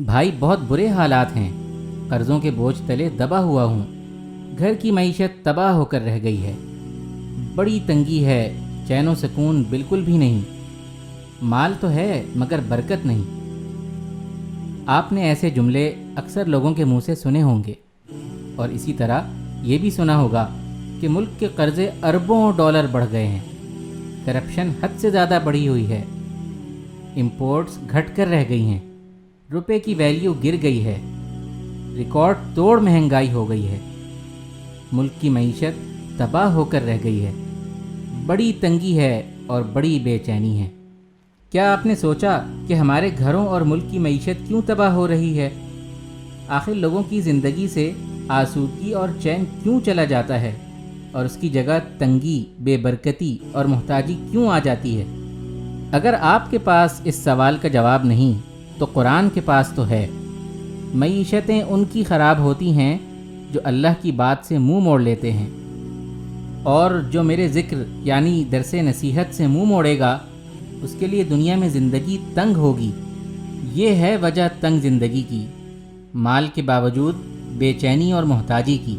بھائی بہت برے حالات ہیں، قرضوں کے بوجھ تلے دبا ہوا ہوں، گھر کی معیشت تباہ ہو کر رہ گئی ہے، بڑی تنگی ہے، چین و سکون بالکل بھی نہیں، مال تو ہے مگر برکت نہیں۔ آپ نے ایسے جملے اکثر لوگوں کے منہ سے سنے ہوں گے، اور اسی طرح یہ بھی سنا ہوگا کہ ملک کے قرضے اربوں ڈالر بڑھ گئے ہیں، کرپشن حد سے زیادہ بڑھی ہوئی ہے، امپورٹس گھٹ کر رہ گئی ہیں، روپے کی ویلیو گر گئی ہے، ریکارڈ توڑ مہنگائی ہو گئی ہے، ملک کی معیشت تباہ ہو کر رہ گئی ہے، بڑی تنگی ہے اور بڑی بے چینی ہے۔ کیا آپ نے سوچا کہ ہمارے گھروں اور ملک کی معیشت کیوں تباہ ہو رہی ہے؟ آخر لوگوں کی زندگی سے آسودگی اور چین کیوں چلا جاتا ہے اور اس کی جگہ تنگی، بے برکتی اور محتاجی کیوں آ جاتی ہے؟ اگر آپ کے پاس اس سوال کا جواب نہیں تو قرآن کے پاس تو ہے۔ معیشتیں ان کی خراب ہوتی ہیں جو اللہ کی بات سے منہ موڑ لیتے ہیں، اور جو میرے ذکر یعنی درس نصیحت سے منہ موڑے گا اس کے لیے دنیا میں زندگی تنگ ہوگی۔ یہ ہے وجہ تنگ زندگی کی، مال کے باوجود بے چینی اور محتاجی کی۔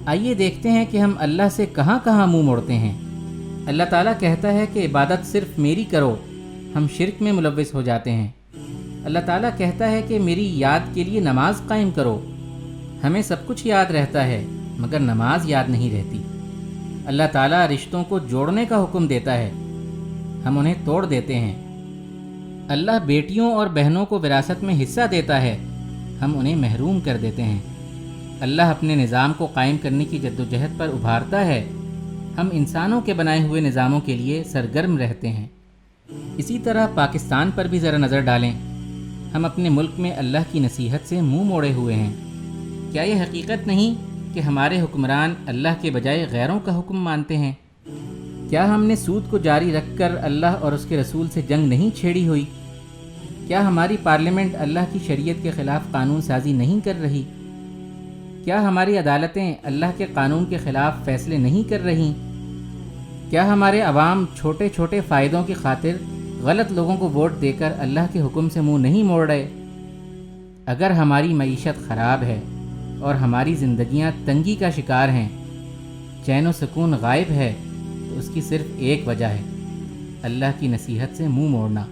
آئیے دیکھتے ہیں کہ ہم اللہ سے کہاں کہاں منہ موڑتے ہیں۔ اللہ تعالیٰ کہتا ہے کہ عبادت صرف میری کرو، ہم شرک میں ملوث ہو جاتے ہیں۔ اللہ تعالیٰ کہتا ہے کہ میری یاد کے لیے نماز قائم کرو، ہمیں سب کچھ یاد رہتا ہے مگر نماز یاد نہیں رہتی۔ اللہ تعالیٰ رشتوں کو جوڑنے کا حکم دیتا ہے، ہم انہیں توڑ دیتے ہیں۔ اللہ بیٹیوں اور بہنوں کو وراثت میں حصہ دیتا ہے، ہم انہیں محروم کر دیتے ہیں۔ اللہ اپنے نظام کو قائم کرنے کی جدوجہد پر ابھارتا ہے، ہم انسانوں کے بنائے ہوئے نظاموں کے لیے سرگرم رہتے ہیں۔ اسی طرح پاکستان پر بھی ذرا نظر ڈالیں، ہم اپنے ملک میں اللہ کی نصیحت سے منہ موڑے ہوئے ہیں۔ کیا یہ حقیقت نہیں کہ ہمارے حکمران اللہ کے بجائے غیروں کا حکم مانتے ہیں؟ کیا ہم نے سود کو جاری رکھ کر اللہ اور اس کے رسول سے جنگ نہیں چھیڑی ہوئی؟ کیا ہماری پارلیمنٹ اللہ کی شریعت کے خلاف قانون سازی نہیں کر رہی؟ کیا ہماری عدالتیں اللہ کے قانون کے خلاف فیصلے نہیں کر رہی؟ کیا ہمارے عوام چھوٹے چھوٹے فائدوں کی خاطر غلط لوگوں کو ووٹ دے کر اللہ کے حکم سے منہ نہیں موڑ رہے؟ اگر ہماری معیشت خراب ہے اور ہماری زندگیاں تنگی کا شکار ہیں، چین و سکون غائب ہے، تو اس کی صرف ایک وجہ ہے، اللہ کی نصیحت سے منہ موڑنا۔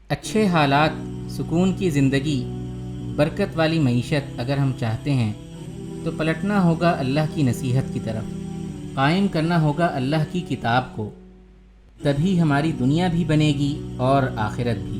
اچھے حالات، سکون کی زندگی، برکت والی معیشت اگر ہم چاہتے ہیں تو پلٹنا ہوگا اللہ کی نصیحت کی طرف، قائم کرنا ہوگا اللہ کی کتاب کو، تبھی ہماری دنیا بھی بنے گی اور آخرت بھی۔